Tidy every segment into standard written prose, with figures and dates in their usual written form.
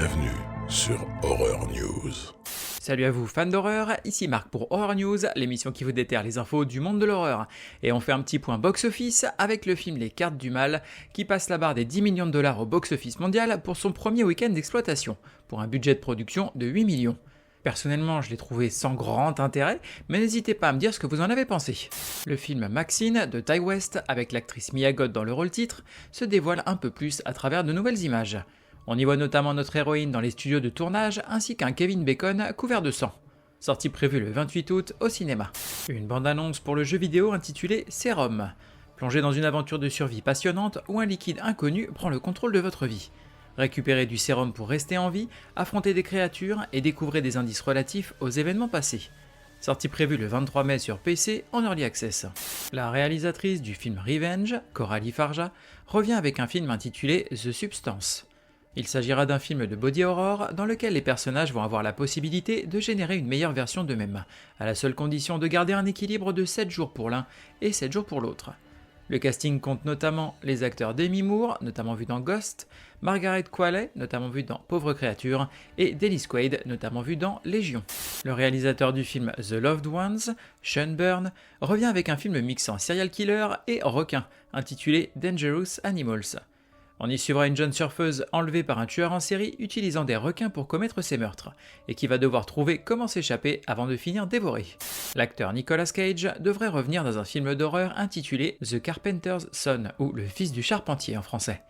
Bienvenue sur Horror News. Salut à vous fans d'horreur, ici Marc pour Horror News, l'émission qui vous déterre les infos du monde de l'horreur. Et on fait un petit point box-office avec le film Les Cartes du Mal, qui passe la barre des 10 millions de dollars au box-office mondial pour son premier week-end d'exploitation, pour un budget de production de 8 millions. Personnellement, je l'ai trouvé sans grand intérêt, mais n'hésitez pas à me dire ce que vous en avez pensé. Le film Maxine de Ti West, avec l'actrice Mia Goth dans le rôle titre, se dévoile un peu plus à travers de nouvelles images. On y voit notamment notre héroïne dans les studios de tournage, ainsi qu'un Kevin Bacon couvert de sang. Sortie prévue le 28 août au cinéma. Une bande-annonce pour le jeu vidéo intitulé Serum. Plongez dans une aventure de survie passionnante où un liquide inconnu prend le contrôle de votre vie. Récupérez du sérum pour rester en vie, affrontez des créatures et découvrez des indices relatifs aux événements passés. Sortie prévue le 23 mai sur PC en Early Access. La réalisatrice du film Revenge, Coralie Farja, revient avec un film intitulé The Substance. Il s'agira d'un film de body horror dans lequel les personnages vont avoir la possibilité de générer une meilleure version d'eux-mêmes, à la seule condition de garder un équilibre de 7 jours pour l'un et 7 jours pour l'autre. Le casting compte notamment les acteurs Demi Moore, notamment vu dans Ghost, Margaret Qualley, notamment vu dans Pauvre créature, et Dennis Quaid, notamment vu dans Légion. Le réalisateur du film The Loved Ones, Sean Byrne, revient avec un film mixant serial killer et requin, intitulé Dangerous Animals. On y suivra une jeune surfeuse enlevée par un tueur en série utilisant des requins pour commettre ses meurtres, et qui va devoir trouver comment s'échapper avant de finir dévoré. L'acteur Nicolas Cage devrait revenir dans un film d'horreur intitulé The Carpenter's Son, ou Le Fils du Charpentier en français.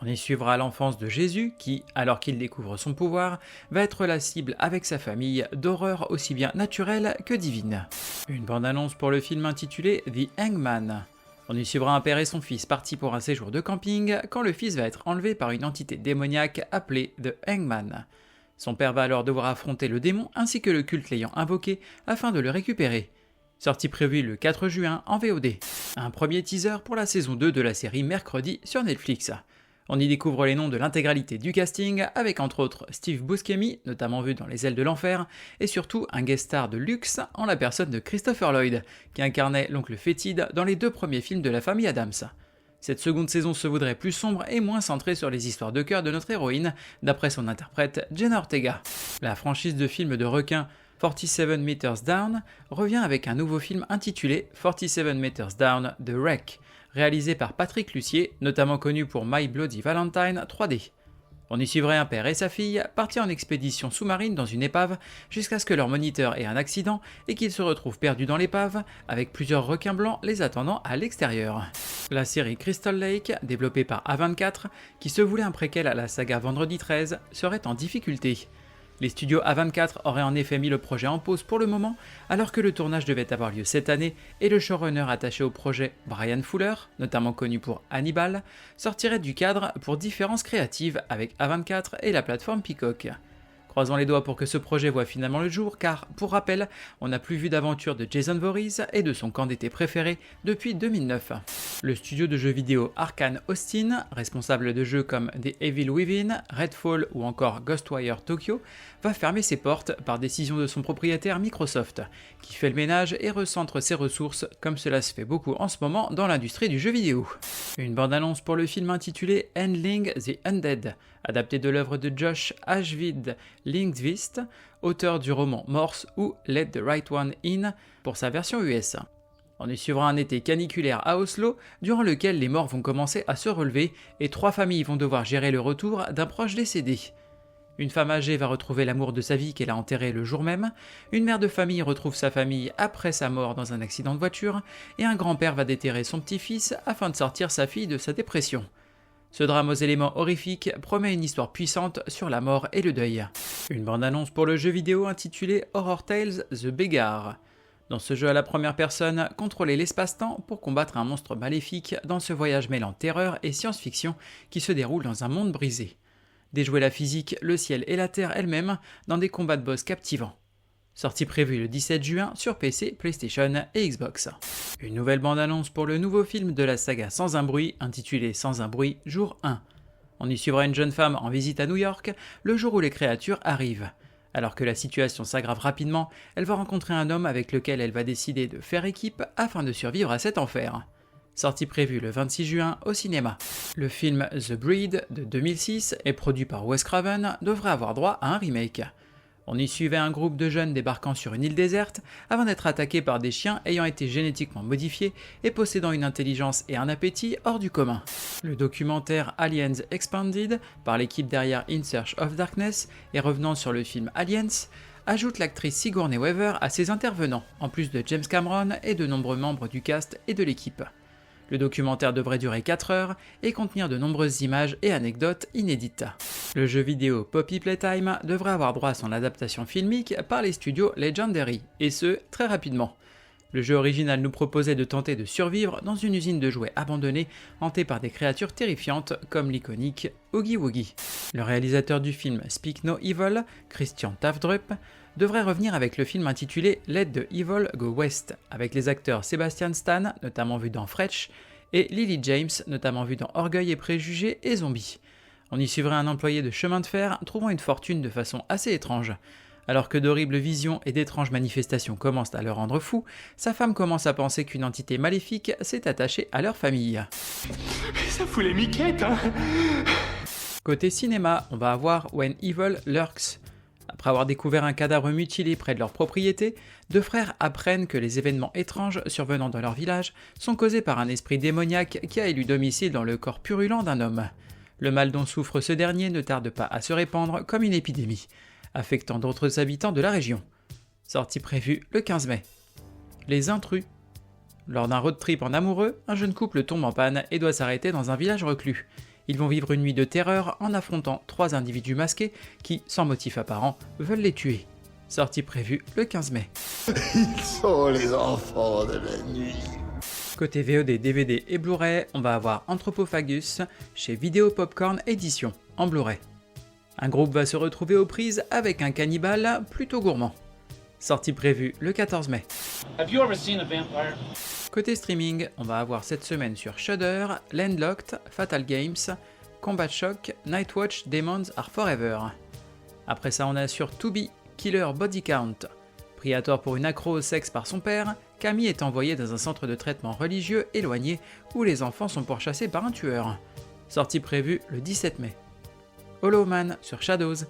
On y suivra l'enfance de Jésus qui, alors qu'il découvre son pouvoir, va être la cible avec sa famille d'horreurs aussi bien naturelles que divines. Une bande-annonce pour le film intitulé The Hangman. On y suivra un père et son fils partis pour un séjour de camping quand le fils va être enlevé par une entité démoniaque appelée The Hangman. Son père va alors devoir affronter le démon ainsi que le culte l'ayant invoqué afin de le récupérer. Sortie prévue le 4 juin en VOD. Un premier teaser pour la saison 2 de la série mercredi sur Netflix. On y découvre les noms de l'intégralité du casting, avec entre autres Steve Buscemi, notamment vu dans Les Ailes de l'Enfer, et surtout un guest star de luxe en la personne de Christopher Lloyd, qui incarnait l'oncle fétide dans les 2 premiers films de la famille Addams. Cette seconde saison se voudrait plus sombre et moins centrée sur les histoires de cœur de notre héroïne, d'après son interprète Jenna Ortega. La franchise de films de requins 47 Meters Down revient avec un nouveau film intitulé 47 Meters Down The Wreck, réalisé par Patrick Lussier, notamment connu pour My Bloody Valentine 3D. On y suivrait un père et sa fille partis en expédition sous-marine dans une épave jusqu'à ce que leur moniteur ait un accident et qu'ils se retrouvent perdus dans l'épave avec plusieurs requins blancs les attendant à l'extérieur. La série Crystal Lake, développée par A24, qui se voulait un préquel à la saga Vendredi 13, serait en difficulté. Les studios A24 auraient en effet mis le projet en pause pour le moment, alors que le tournage devait avoir lieu cette année et le showrunner attaché au projet, Brian Fuller, notamment connu pour Hannibal, sortirait du cadre pour différences créatives avec A24 et la plateforme Peacock. Croisons les doigts pour que ce projet voie finalement le jour, car, pour rappel, on n'a plus vu d'aventure de Jason Voorhees et de son camp d'été préféré depuis 2009. Le studio de jeux vidéo Arkane Austin, responsable de jeux comme The Evil Within, Redfall ou encore Ghostwire Tokyo, va fermer ses portes par décision de son propriétaire Microsoft, qui fait le ménage et recentre ses ressources comme cela se fait beaucoup en ce moment dans l'industrie du jeu vidéo. Une bande-annonce pour le film intitulé Handling the Undead, adapté de l'œuvre de Josh Ashvid Lindqvist, auteur du roman Morse ou Let the Right One In pour sa version US. On y suivra un été caniculaire à Oslo, durant lequel les morts vont commencer à se relever et 3 familles vont devoir gérer le retour d'un proche décédé. Une femme âgée va retrouver l'amour de sa vie qu'elle a enterré le jour même, une mère de famille retrouve sa famille après sa mort dans un accident de voiture, et un grand-père va déterrer son petit-fils afin de sortir sa fille de sa dépression. Ce drame aux éléments horrifiques promet une histoire puissante sur la mort et le deuil. Une bande-annonce pour le jeu vidéo intitulé Horror Tales The Begar. Dans ce jeu à la première personne, contrôlez l'espace-temps pour combattre un monstre maléfique dans ce voyage mêlant terreur et science-fiction qui se déroule dans un monde brisé. Déjouez la physique, le ciel et la terre elle-même dans des combats de boss captivants. Sortie prévue le 17 juin sur PC, PlayStation et Xbox. Une nouvelle bande-annonce pour le nouveau film de la saga Sans un bruit, intitulé Sans un bruit, jour 1. On y suivra une jeune femme en visite à New York, le jour où les créatures arrivent. Alors que la situation s'aggrave rapidement, elle va rencontrer un homme avec lequel elle va décider de faire équipe afin de survivre à cet enfer. sortie prévue le 26 juin au cinéma. Le film The Breed de 2006 et produit par Wes Craven devrait avoir droit à un remake. On y suivait un groupe de jeunes débarquant sur une île déserte avant d'être attaqués par des chiens ayant été génétiquement modifiés et possédant une intelligence et un appétit hors du commun. Le documentaire Aliens Expanded, par l'équipe derrière In Search of Darkness et revenant sur le film Aliens, ajoute l'actrice Sigourney Weaver à ses intervenants, en plus de James Cameron et de nombreux membres du cast et de l'équipe. Le documentaire devrait durer 4 heures et contenir de nombreuses images et anecdotes inédites. Le jeu vidéo Poppy Playtime devrait avoir droit à son adaptation filmique par les studios Legendary, et ce, très rapidement. Le jeu original nous proposait de tenter de survivre dans une usine de jouets abandonnée hantée par des créatures terrifiantes comme l'iconique Oogie Woogie. Le réalisateur du film Speak No Evil, Christian Tafdrup, devrait revenir avec le film intitulé Let the Evil Go West, avec les acteurs Sebastian Stan, notamment vu dans Fresh, et Lily James, notamment vu dans Orgueil et Préjugés et Zombies. On y suivrait un employé de chemin de fer trouvant une fortune de façon assez étrange. Alors que d'horribles visions et d'étranges manifestations commencent à le rendre fou, sa femme commence à penser qu'une entité maléfique s'est attachée à leur famille. Ça fout les miquettes, hein. Côté cinéma, on va avoir When Evil Lurks. Après avoir découvert un cadavre mutilé près de leur propriété, deux frères apprennent que les événements étranges survenant dans leur village sont causés par un esprit démoniaque qui a élu domicile dans le corps purulent d'un homme. Le mal dont souffre ce dernier ne tarde pas à se répandre comme une épidémie, affectant d'autres habitants de la région. Sortie prévue le 15 mai. Les intrus. Lors d'un road trip en amoureux, un jeune couple tombe en panne et doit s'arrêter dans un village reclus. Ils vont vivre une nuit de terreur en affrontant 3 individus masqués qui, sans motif apparent, veulent les tuer. Sortie prévue le 15 mai. Ils sont les enfants de la nuit. Côté VOD, DVD et Blu-ray, on va avoir Anthropophagus chez Vidéo Popcorn Édition, en Blu-ray. Un groupe va se retrouver aux prises avec un cannibale plutôt gourmand. Sortie prévue le 14 mai. Have you ever seen a vampire? Côté streaming, on va avoir cette semaine sur Shudder, Landlocked, Fatal Games, Combat Shock, Nightwatch, Demons Are Forever. Après ça, on a sur Tubi, Killer Body Count. Pris à tort pour une accro au sexe par son père, Camille est envoyée dans un centre de traitement religieux éloigné où les enfants sont pourchassés par un tueur. Sortie prévue le 17 mai. Hollow Man sur Shadows.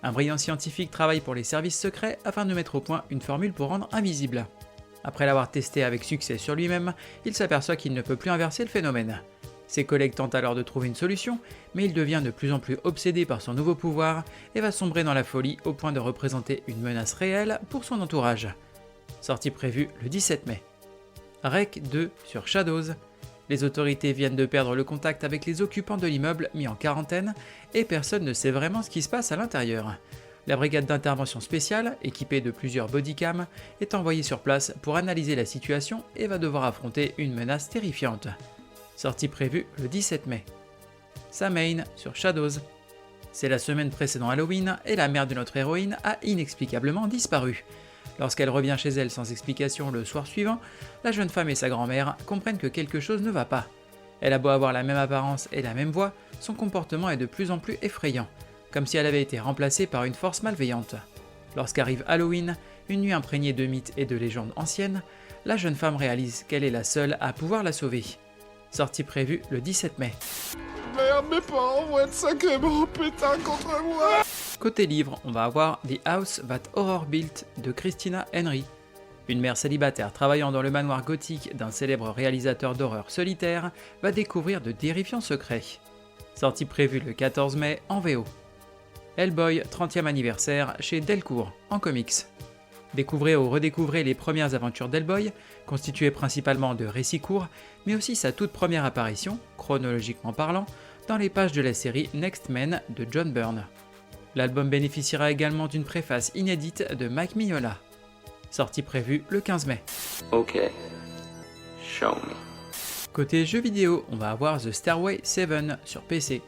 Un brillant scientifique travaille pour les services secrets afin de mettre au point une formule pour rendre invisible. Après l'avoir testé avec succès sur lui-même, il s'aperçoit qu'il ne peut plus inverser le phénomène. Ses collègues tentent alors de trouver une solution, mais il devient de plus en plus obsédé par son nouveau pouvoir et va sombrer dans la folie au point de représenter une menace réelle pour son entourage. Sortie prévue le 17 mai. Rec 2 sur Shadows. Les autorités viennent de perdre le contact avec les occupants de l'immeuble mis en quarantaine et personne ne sait vraiment ce qui se passe à l'intérieur. La brigade d'intervention spéciale, équipée de plusieurs bodycams, est envoyée sur place pour analyser la situation et va devoir affronter une menace terrifiante. Sortie prévue le 17 mai. Samhain sur Shadows. C'est la semaine précédant Halloween et la mère de notre héroïne a inexplicablement disparu. Lorsqu'elle revient chez elle sans explication le soir suivant, la jeune femme et sa grand-mère comprennent que quelque chose ne va pas. Elle a beau avoir la même apparence et la même voix, son comportement est de plus en plus effrayant, comme si elle avait été remplacée par une force malveillante. Lorsqu'arrive Halloween, une nuit imprégnée de mythes et de légendes anciennes, la jeune femme réalise qu'elle est la seule à pouvoir la sauver. Sortie prévue le 17 mai. Merde, mes parents vont être sacrément pétins contre moi. Côté livre, on va avoir The House That Horror Built de Christina Henry. Une mère célibataire travaillant dans le manoir gothique d'un célèbre réalisateur d'horreur solitaire va découvrir de terrifiants secrets. Sortie prévue le 14 mai en VO. Hellboy 30e anniversaire chez Delcourt en comics. Découvrez ou redécouvrez les premières aventures d'Hellboy, constituées principalement de récits courts, mais aussi sa toute première apparition, chronologiquement parlant, dans les pages de la série Next Men de John Byrne. L'album bénéficiera également d'une préface inédite de Mike Mignola. Sortie prévue le 15 mai. Ok, show me. Côté jeux vidéo, on va avoir The Stairway 7 sur PC.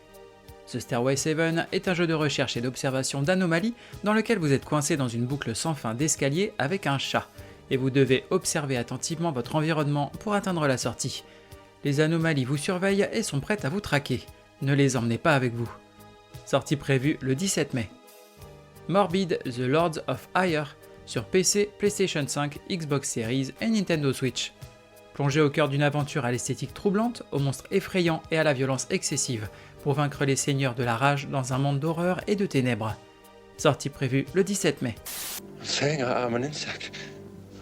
The Stairway 7 est un jeu de recherche et d'observation d'anomalies dans lequel vous êtes coincé dans une boucle sans fin d'escalier avec un chat, et vous devez observer attentivement votre environnement pour atteindre la sortie. Les anomalies vous surveillent et sont prêtes à vous traquer. Ne les emmenez pas avec vous. Sortie prévue le 17 mai. Morbid The Lords of Hire sur PC, PlayStation 5, Xbox Series et Nintendo Switch. Plongez au cœur d'une aventure à l'esthétique troublante, aux monstres effrayants et à la violence excessive, pour vaincre les seigneurs de la rage dans un monde d'horreur et de ténèbres. Sortie prévue le 17 mai. I'm saying I'm an insect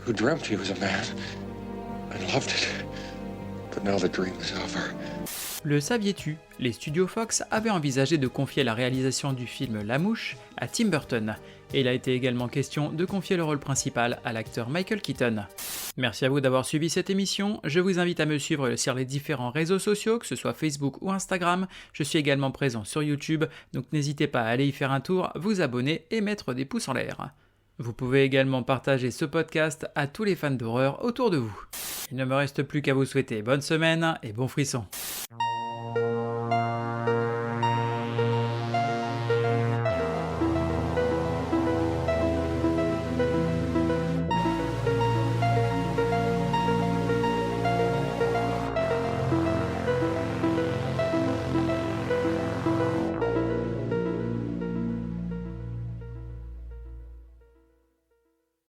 who dreamt he was a man and loved it. But now the dream is over. Le saviez-tu ? Les studios Fox avaient envisagé de confier la réalisation du film La Mouche à Tim Burton, et il a été également question de confier le rôle principal à l'acteur Michael Keaton. Merci à vous d'avoir suivi cette émission, je vous invite à me suivre sur les différents réseaux sociaux, que ce soit Facebook ou Instagram, je suis également présent sur YouTube, donc n'hésitez pas à aller y faire un tour, vous abonner et mettre des pouces en l'air. Vous pouvez également partager ce podcast à tous les fans d'horreur autour de vous. Il ne me reste plus qu'à vous souhaiter bonne semaine et bon frisson.